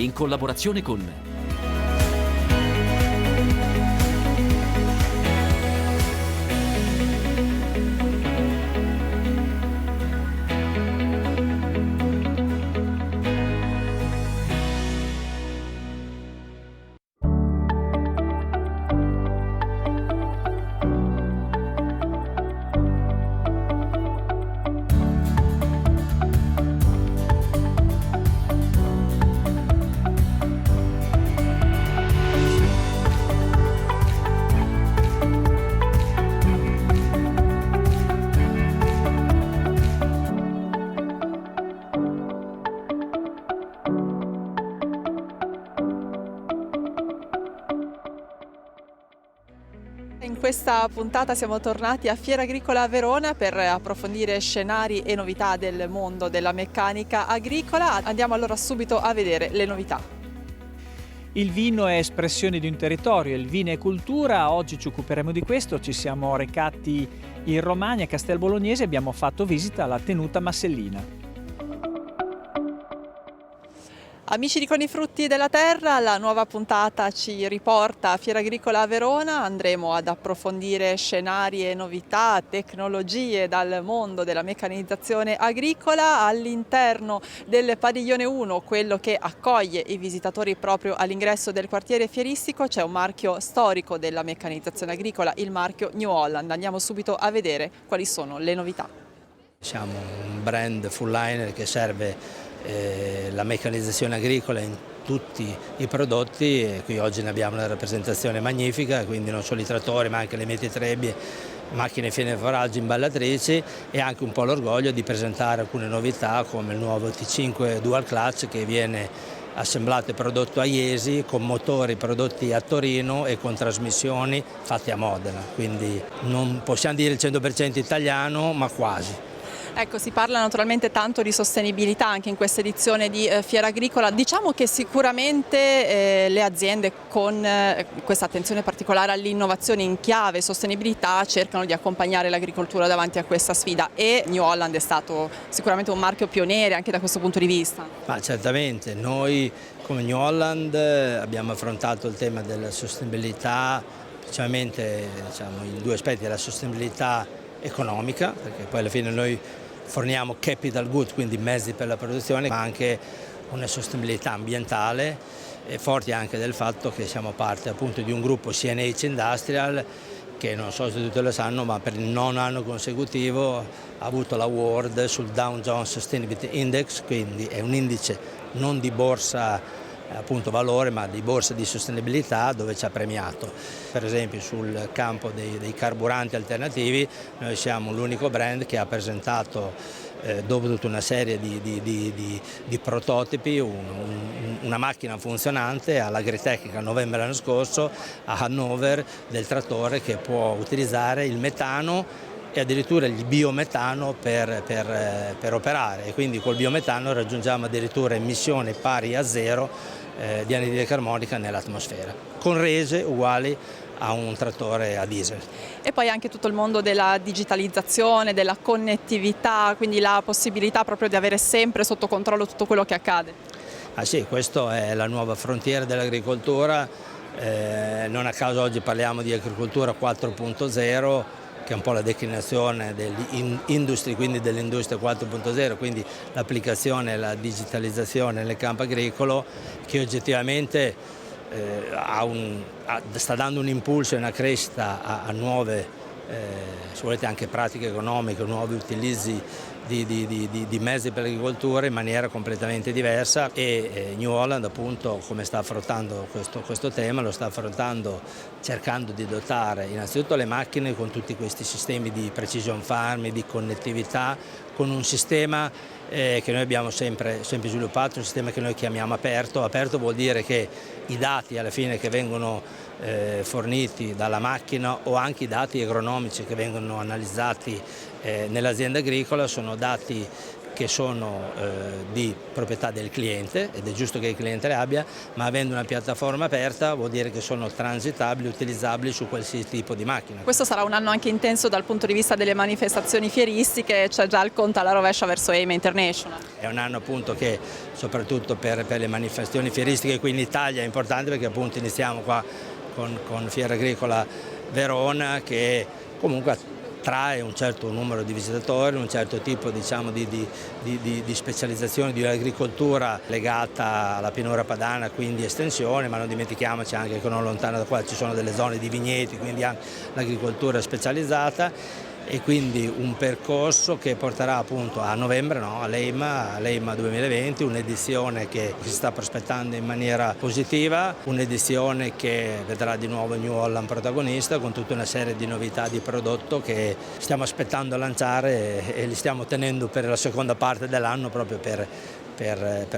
in collaborazione con In questa puntata siamo tornati a Fiera Agricola a Verona per approfondire scenari e novità del mondo della meccanica agricola. Andiamo allora subito a vedere le novità. Il vino è espressione di un territorio, il vino è cultura, oggi ci occuperemo di questo, ci siamo recati in Romagna, a Castel Bolognese, abbiamo fatto visita alla tenuta Massellina. Amici di Con i Frutti della Terra, la nuova puntata ci riporta a Fiera Agricola a Verona. Andremo ad approfondire scenari e novità, tecnologie dal mondo della meccanizzazione agricola all'interno del padiglione 1, quello che accoglie i visitatori proprio all'ingresso del quartiere fieristico. C'è un marchio storico della meccanizzazione agricola, il marchio New Holland. Andiamo subito a vedere quali sono le novità. Siamo un brand full liner che serve la meccanizzazione agricola in tutti i prodotti e qui oggi ne abbiamo una rappresentazione magnifica, quindi non solo i trattori ma anche le mietitrebbie, macchine fine foraggi, imballatrici e anche un po' l'orgoglio di presentare alcune novità come il nuovo T5 Dual Clutch che viene assemblato e prodotto a Iesi con motori prodotti a Torino e con trasmissioni fatte a Modena, quindi non possiamo dire il 100% italiano ma quasi. Ecco, si parla naturalmente tanto di sostenibilità anche in questa edizione di Fiera Agricola. Diciamo che sicuramente le aziende con questa attenzione particolare all'innovazione in chiave sostenibilità cercano di accompagnare l'agricoltura davanti a questa sfida e New Holland è stato sicuramente un marchio pioniere anche da questo punto di vista. Ma certamente, noi come New Holland abbiamo affrontato il tema della sostenibilità, specialmente in due aspetti, la sostenibilità economica, perché poi alla fine noi forniamo capital good, quindi mezzi per la produzione, ma anche una sostenibilità ambientale e forti anche del fatto che siamo parte appunto di un gruppo CNH Industrial che non so se tutti lo sanno, ma per il 9° anno consecutivo ha avuto l'award sul Dow Jones Sustainability Index, quindi è un indice non di borsa appunto valore ma di borsa di sostenibilità dove ci ha premiato. Per esempio sul campo dei carburanti alternativi noi siamo l'unico brand che ha presentato dopo tutta una serie di prototipi una macchina funzionante all'Agritechnica a novembre l'anno scorso a Hannover del trattore che può utilizzare il metano e addirittura il biometano per operare e quindi col biometano raggiungiamo addirittura emissioni pari a 0 di anidride carbonica nell'atmosfera, con rese uguali a un trattore a diesel. E poi anche tutto il mondo della digitalizzazione, della connettività, quindi la possibilità proprio di avere sempre sotto controllo tutto quello che accade. Ah sì, questa è la nuova frontiera dell'agricoltura, non a caso oggi parliamo di agricoltura 4.0, che è un po' la declinazione dell'industria, quindi dell'industria 4.0, quindi l'applicazione e la digitalizzazione nel campo agricolo che oggettivamente sta dando un impulso e una crescita a nuove, se volete anche pratiche economiche, nuovi utilizzi di mezzi per l'agricoltura in maniera completamente diversa e New Holland appunto come sta affrontando questo tema lo sta affrontando cercando di dotare innanzitutto le macchine con tutti questi sistemi di precision farming, di connettività, con un sistema che noi abbiamo sempre sviluppato, un sistema che noi chiamiamo aperto. Aperto vuol dire che i dati alla fine che vengono forniti dalla macchina o anche i dati agronomici che vengono analizzati nell'azienda agricola sono dati che sono di proprietà del cliente, ed è giusto che il cliente le abbia, ma avendo una piattaforma aperta vuol dire che sono transitabili, utilizzabili su qualsiasi tipo di macchina. Questo sarà un anno anche intenso dal punto di vista delle manifestazioni fieristiche, c'è già il conto alla rovescia verso EIMA International. È un anno appunto che soprattutto per le manifestazioni fieristiche qui in Italia è importante, perché appunto iniziamo qua con Fiera Agricola Verona, che comunque trae un certo numero di visitatori, un certo tipo di specializzazione di agricoltura legata alla pianura padana, quindi estensione, ma non dimentichiamoci anche che non lontano da qua ci sono delle zone di vigneti, quindi anche l'agricoltura specializzata, e quindi un percorso che porterà appunto a novembre all'EIMA 2020, un'edizione che si sta prospettando in maniera positiva, un'edizione che vedrà di nuovo New Holland protagonista con tutta una serie di novità di prodotto che stiamo aspettando a lanciare e li stiamo tenendo per la seconda parte dell'anno, proprio per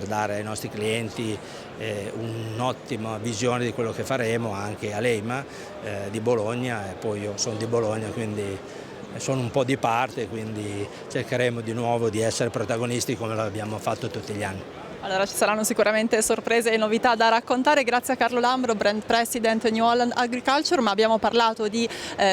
dare ai nostri clienti un'ottima visione di quello che faremo anche all'EIMA di Bologna, e poi io sono di Bologna, quindi sono un po' di parte, quindi cercheremo di nuovo di essere protagonisti come l'abbiamo fatto tutti gli anni. Allora ci saranno sicuramente sorprese e novità da raccontare. Grazie a Carlo Lambro, Brand President New Holland Agriculture, ma abbiamo parlato di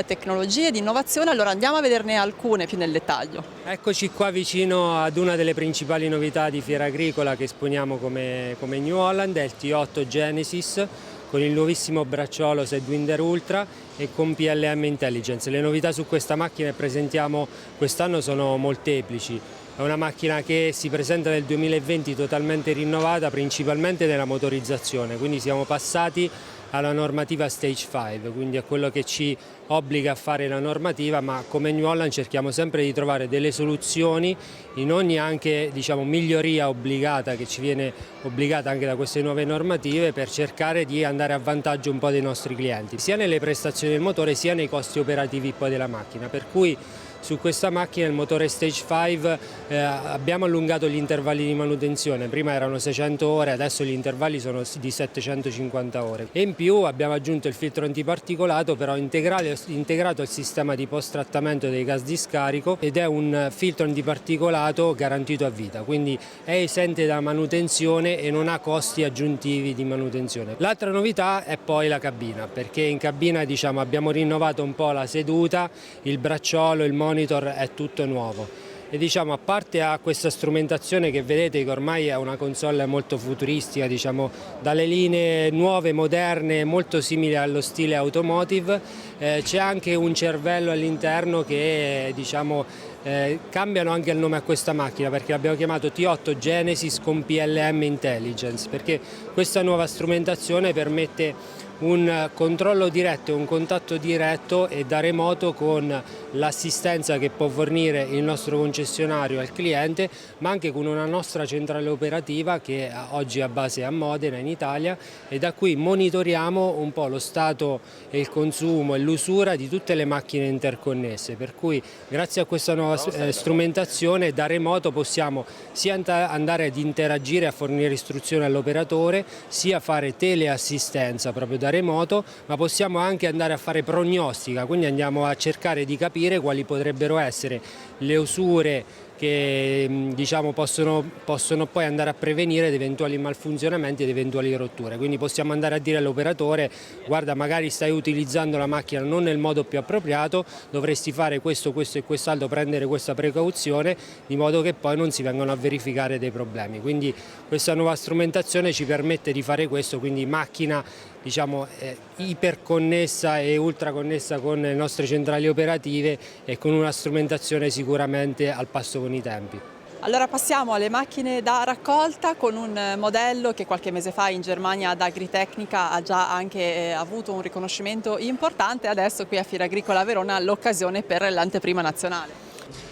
tecnologie, di innovazione, allora andiamo a vederne alcune più nel dettaglio. Eccoci qua vicino ad una delle principali novità di Fiera Agricola che esponiamo come New Holland, è il T8 Genesis, con il nuovissimo bracciolo Sidewinder Ultra e con PLM Intelligence. Le novità su questa macchina che presentiamo quest'anno sono molteplici. È una macchina che si presenta nel 2020 totalmente rinnovata, principalmente nella motorizzazione, quindi siamo passati alla normativa Stage 5, quindi a quello che ci obbliga a fare la normativa, ma come New Holland cerchiamo sempre di trovare delle soluzioni in ogni anche miglioria obbligata che ci viene obbligata anche da queste nuove normative, per cercare di andare a vantaggio un po' dei nostri clienti, sia nelle prestazioni del motore sia nei costi operativi poi della macchina, per cui su questa macchina il motore Stage 5 abbiamo allungato gli intervalli di manutenzione, prima erano 600 ore, adesso gli intervalli sono di 750 ore, e in più abbiamo aggiunto il filtro antiparticolato, però integrato al sistema di post trattamento dei gas di scarico, ed è un filtro antiparticolato garantito a vita, quindi è esente da manutenzione e non ha costi aggiuntivi di manutenzione. L'altra novità è poi la cabina, perché in cabina abbiamo rinnovato un po' la seduta, il bracciolo, il monitor è tutto nuovo. E a parte a questa strumentazione che vedete che ormai è una console molto futuristica, dalle linee nuove, moderne, molto simili allo stile automotive, c'è anche un cervello all'interno che cambiano anche il nome a questa macchina, perché l'abbiamo chiamato T8 Genesis con PLM Intelligence, perché questa nuova strumentazione permette un controllo diretto e un contatto diretto e da remoto con l'assistenza che può fornire il nostro concessionario al cliente, ma anche con una nostra centrale operativa che oggi è a base a Modena in Italia, e da qui monitoriamo un po' lo stato e il consumo e l'usura di tutte le macchine interconnesse, per cui grazie a questa nuova strumentazione da remoto possiamo sia andare ad interagire, a fornire istruzioni all'operatore, sia fare teleassistenza proprio da remoto, ma possiamo anche andare a fare prognostica, quindi andiamo a cercare di capire quali potrebbero essere le usure che possono poi andare a prevenire ed eventuali malfunzionamenti ed eventuali rotture. Quindi possiamo andare a dire all'operatore: guarda, magari stai utilizzando la macchina non nel modo più appropriato, dovresti fare questo, questo e quest'altro, prendere questa precauzione, di modo che poi non si vengano a verificare dei problemi. Quindi questa nuova strumentazione ci permette di fare questo, quindi macchina iperconnessa e ultraconnessa con le nostre centrali operative e con una strumentazione sicuramente al passo con i tempi. Allora passiamo alle macchine da raccolta, con un modello che qualche mese fa in Germania ad Agritecnica ha già anche avuto un riconoscimento importante, adesso qui a Fiera Agricola Verona l'occasione per l'anteprima nazionale.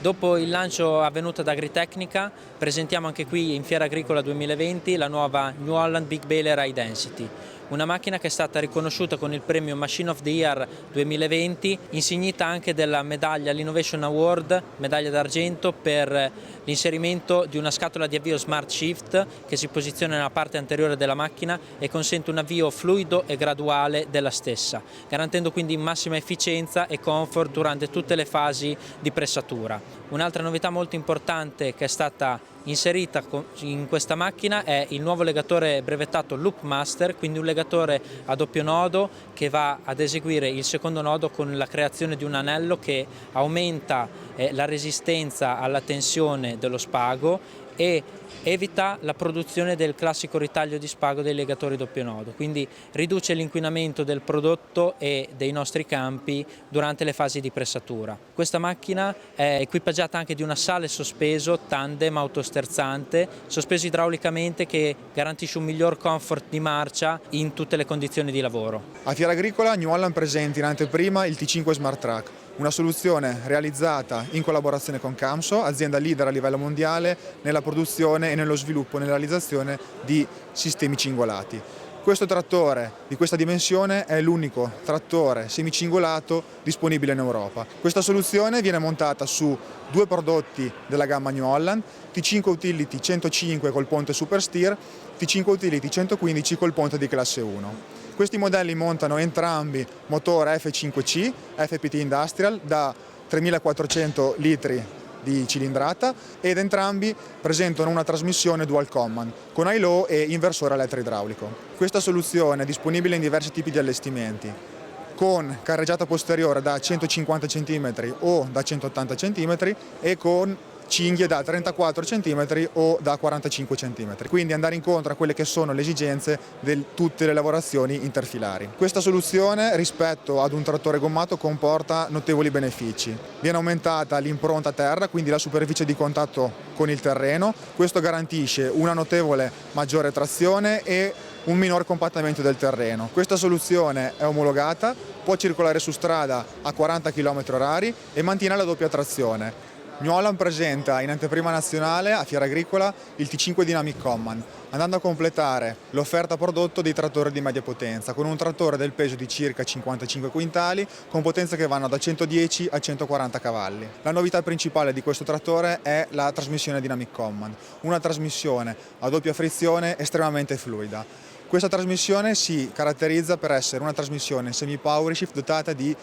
Dopo il lancio avvenuto ad Agritecnica, presentiamo anche qui in Fiera Agricola 2020 la nuova New Holland Big Baler High Density, una macchina che è stata riconosciuta con il premio Machine of the Year 2020, insignita anche della medaglia all'Innovation Award, medaglia d'argento, per l'inserimento di una scatola di avvio Smart Shift che si posiziona nella parte anteriore della macchina e consente un avvio fluido e graduale della stessa, garantendo quindi massima efficienza e comfort durante tutte le fasi di pressatura. Un'altra novità molto importante che è stata inserita in questa macchina è il nuovo legatore brevettato Loop Master, quindi un legatore a doppio nodo che va ad eseguire il secondo nodo con la creazione di un anello che aumenta la resistenza alla tensione dello spago e evita la produzione del classico ritaglio di spago dei legatori doppio nodo, quindi riduce l'inquinamento del prodotto e dei nostri campi durante le fasi di pressatura. Questa macchina è equipaggiata anche di un assale sospeso tandem autosterzante, sospeso idraulicamente, che garantisce un miglior comfort di marcia in tutte le condizioni di lavoro. A Fiera Agricola New Holland presenta in anteprima il T5 Smart Track, una soluzione realizzata in collaborazione con Camso, azienda leader a livello mondiale nella produzione e nello sviluppo e nella realizzazione di sistemi cingolati. Questo trattore di questa dimensione è l'unico trattore semicingolato disponibile in Europa. Questa soluzione viene montata su due prodotti della gamma New Holland, T5 Utility 105 col ponte Super Steer, T5 Utility 115 col ponte di classe 1. Questi modelli montano entrambi motore F5C, FPT Industrial, da 3400 litri di cilindrata, ed entrambi presentano una trasmissione dual command con high-low e inversore elettroidraulico. Questa soluzione è disponibile in diversi tipi di allestimenti, con carreggiata posteriore da 150 cm o da 180 cm e con cinghie da 34 cm o da 45 cm, quindi andare incontro a quelle che sono le esigenze di tutte le lavorazioni interfilari. Questa soluzione rispetto ad un trattore gommato comporta notevoli benefici. Viene aumentata l'impronta a terra, quindi la superficie di contatto con il terreno. Questo garantisce una notevole maggiore trazione e un minor compattamento del terreno. Questa soluzione è omologata, può circolare su strada a 40 km/h e mantiene la doppia trazione. New Holland presenta in anteprima nazionale a Fiera Agricola il T5 Dynamic Command, andando a completare l'offerta prodotto dei trattori di media potenza, con un trattore del peso di circa 55 quintali, con potenze che vanno da 110 a 140 cavalli. La novità principale di questo trattore è la trasmissione Dynamic Command, una trasmissione a doppia frizione estremamente fluida. Questa trasmissione si caratterizza per essere una trasmissione semi-power shift dotata di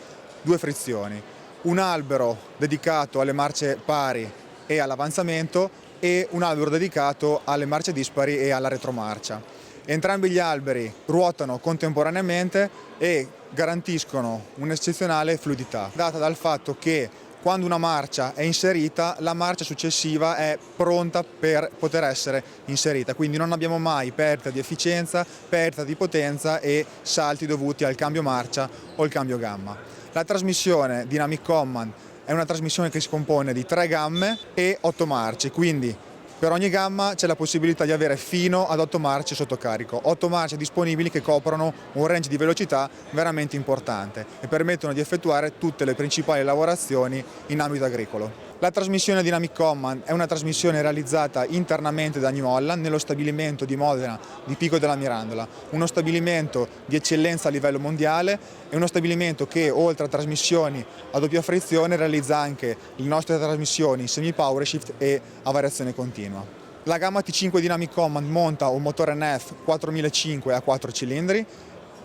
due frizioni, un albero dedicato alle marce pari e all'avanzamento e un albero dedicato alle marce dispari e alla retromarcia. Entrambi gli alberi ruotano contemporaneamente e garantiscono un'eccezionale fluidità, data dal fatto che quando una marcia è inserita, la marcia successiva è pronta per poter essere inserita, quindi non abbiamo mai perdita di efficienza, perdita di potenza e salti dovuti al cambio marcia o al cambio gamma. La trasmissione Dynamic Command è una trasmissione che si compone di 3 gamme e 8 marce, quindi per ogni gamma c'è la possibilità di avere fino ad 8 marce sotto carico, 8 marce disponibili che coprono un range di velocità veramente importante e permettono di effettuare tutte le principali lavorazioni in ambito agricolo. La trasmissione Dynamic Command è una trasmissione realizzata internamente da New Holland nello stabilimento di Modena di Pico della Mirandola, uno stabilimento di eccellenza a livello mondiale e uno stabilimento che oltre a trasmissioni a doppia frizione realizza anche le nostre trasmissioni semi-power shift e a variazione continua. La gamma T5 Dynamic Command monta un motore NEF 4005 a 4 cilindri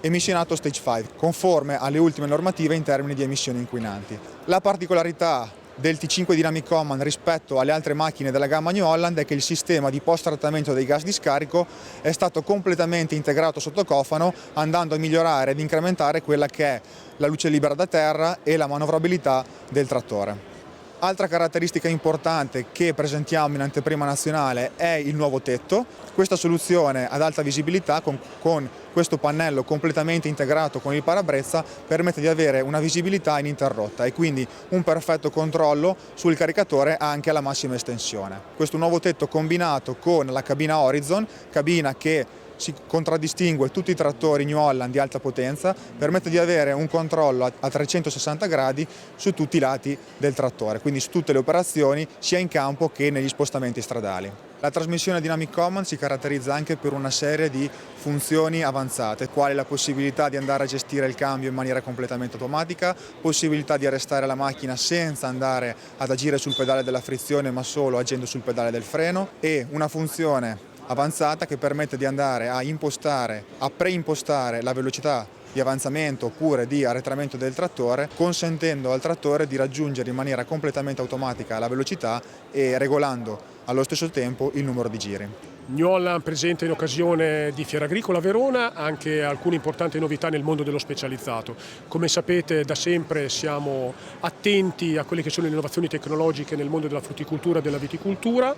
emissionato Stage 5, conforme alle ultime normative in termini di emissioni inquinanti. La particolarità del T5 Dynamic Command rispetto alle altre macchine della gamma New Holland è che il sistema di post-trattamento dei gas di scarico è stato completamente integrato sotto cofano, andando a migliorare ed incrementare quella che è la luce libera da terra e la manovrabilità del trattore. Altra caratteristica importante che presentiamo in anteprima nazionale è il nuovo tetto. Questa soluzione ad alta visibilità con questo pannello completamente integrato con il parabrezza permette di avere una visibilità ininterrotta e quindi un perfetto controllo sul caricatore anche alla massima estensione. Questo nuovo tetto combinato con la cabina Horizon, cabina che si contraddistingue tutti i trattori New Holland di alta potenza, permette di avere un controllo a 360 gradi su tutti i lati del trattore, quindi su tutte le operazioni sia in campo che negli spostamenti stradali. La trasmissione Dynamic Command si caratterizza anche per una serie di funzioni avanzate, quali la possibilità di andare a gestire il cambio in maniera completamente automatica, possibilità di arrestare la macchina senza andare ad agire sul pedale della frizione ma solo agendo sul pedale del freno e una funzione avanzata che permette di andare a preimpostare la velocità di avanzamento oppure di arretramento del trattore, consentendo al trattore di raggiungere in maniera completamente automatica la velocità e regolando allo stesso tempo il numero di giri. New Holland presenta in occasione di Fiera Agricola Verona anche alcune importanti novità nel mondo dello specializzato. Come sapete, da sempre siamo attenti a quelle che sono le innovazioni tecnologiche nel mondo della frutticoltura e della viticoltura.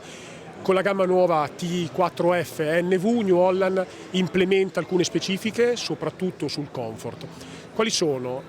Con la gamma nuova T4F NV New Holland implementa alcune specifiche, soprattutto sul comfort. Quali sono?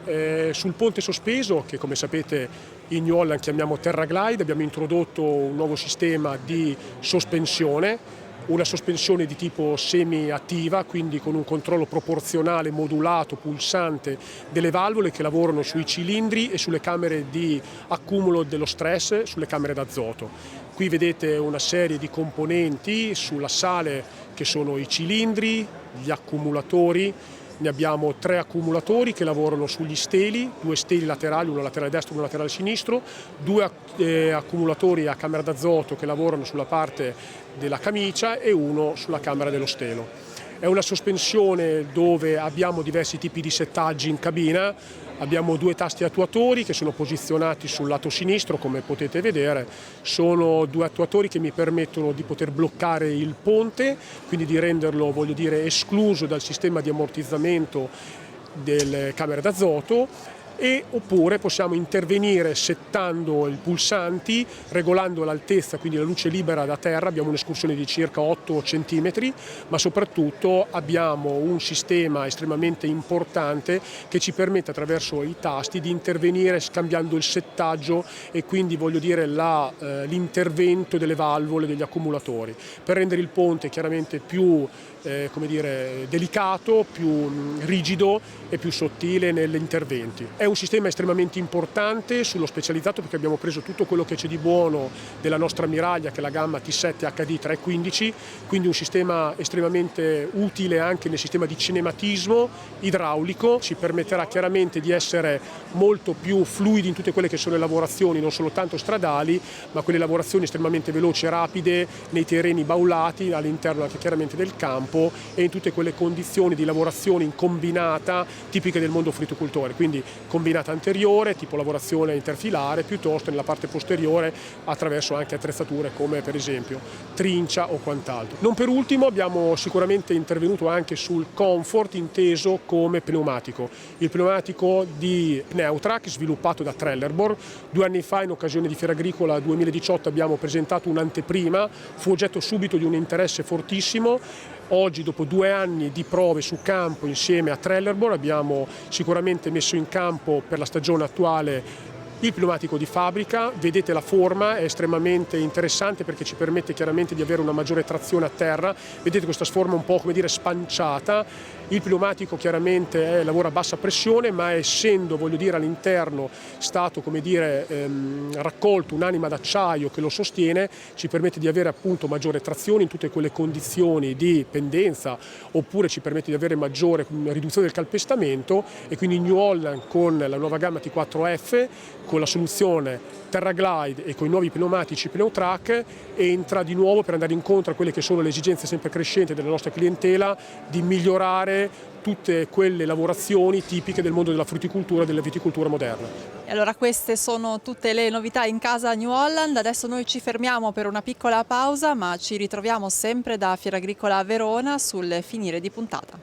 Sul ponte sospeso, che come sapete in New Holland chiamiamo Terra Glide, abbiamo introdotto un nuovo sistema di sospensione, una sospensione di tipo semi-attiva, quindi con un controllo proporzionale, modulato, pulsante delle valvole che lavorano sui cilindri e sulle camere di accumulo dello stress, sulle camere d'azoto. Qui vedete una serie di componenti sull'assale che sono i cilindri, gli accumulatori. Ne abbiamo 3 accumulatori che lavorano sugli steli, 2 steli laterali, uno laterale destro e uno laterale sinistro, 2 accumulatori a camera d'azoto che lavorano sulla parte della camicia e uno sulla camera dello stelo. È una sospensione dove abbiamo diversi tipi di settaggi in cabina. Abbiamo 2 tasti attuatori che sono posizionati sul lato sinistro, come potete vedere. Sono 2 attuatori che mi permettono di poter bloccare il ponte, quindi di renderlo, escluso dal sistema di ammortizzamento delle camere d'azoto. Oppure possiamo intervenire settando i pulsanti, regolando l'altezza, quindi la luce libera da terra. Abbiamo un'escursione di circa 8 cm, ma soprattutto abbiamo un sistema estremamente importante che ci permette attraverso i tasti di intervenire scambiando il settaggio e quindi l'intervento delle valvole degli accumulatori per rendere il ponte chiaramente più delicato, più rigido e più sottile negli interventi. È un sistema estremamente importante sullo specializzato perché abbiamo preso tutto quello che c'è di buono della nostra miraglia, che è la gamma T7 HD 315, quindi un sistema estremamente utile anche nel sistema di cinematismo idraulico. Ci permetterà chiaramente di essere molto più fluidi in tutte quelle che sono le lavorazioni, non solo tanto stradali, ma quelle lavorazioni estremamente veloci e rapide nei terreni baulati, all'interno anche chiaramente del campo e in tutte quelle condizioni di lavorazione in combinata tipiche del mondo frutticoltore, quindi combinata anteriore, tipo lavorazione interfilare, piuttosto nella parte posteriore attraverso anche attrezzature come per esempio trincia o quant'altro. Non per ultimo abbiamo sicuramente intervenuto anche sul comfort inteso come pneumatico. Il pneumatico di Pneutrac sviluppato da Trelleborg. 2 anni fa in occasione di Fiera Agricola 2018 abbiamo presentato un'anteprima, fu oggetto subito di un interesse fortissimo. Oggi, dopo 2 anni di prove su campo insieme a Trelleborg, abbiamo sicuramente messo in campo per la stagione attuale il pneumatico di fabbrica. Vedete la forma, è estremamente interessante perché ci permette chiaramente di avere una maggiore trazione a terra. Vedete questa forma un po' spanciata. Il pneumatico chiaramente lavora a bassa pressione, ma essendo all'interno stato raccolto un'anima d'acciaio che lo sostiene, ci permette di avere appunto maggiore trazione in tutte quelle condizioni di pendenza, oppure ci permette di avere maggiore riduzione del calpestamento. E quindi New Holland con la nuova gamma T4F, con la soluzione Terra Glide e con i nuovi pneumatici Pneutrac entra di nuovo per andare incontro a quelle che sono le esigenze sempre crescenti della nostra clientela di migliorare tutte quelle lavorazioni tipiche del mondo della frutticoltura e della viticoltura moderna. E allora queste sono tutte le novità in casa New Holland. Adesso noi ci fermiamo per una piccola pausa, ma ci ritroviamo sempre da Fiera Agricola Verona sul finire di puntata.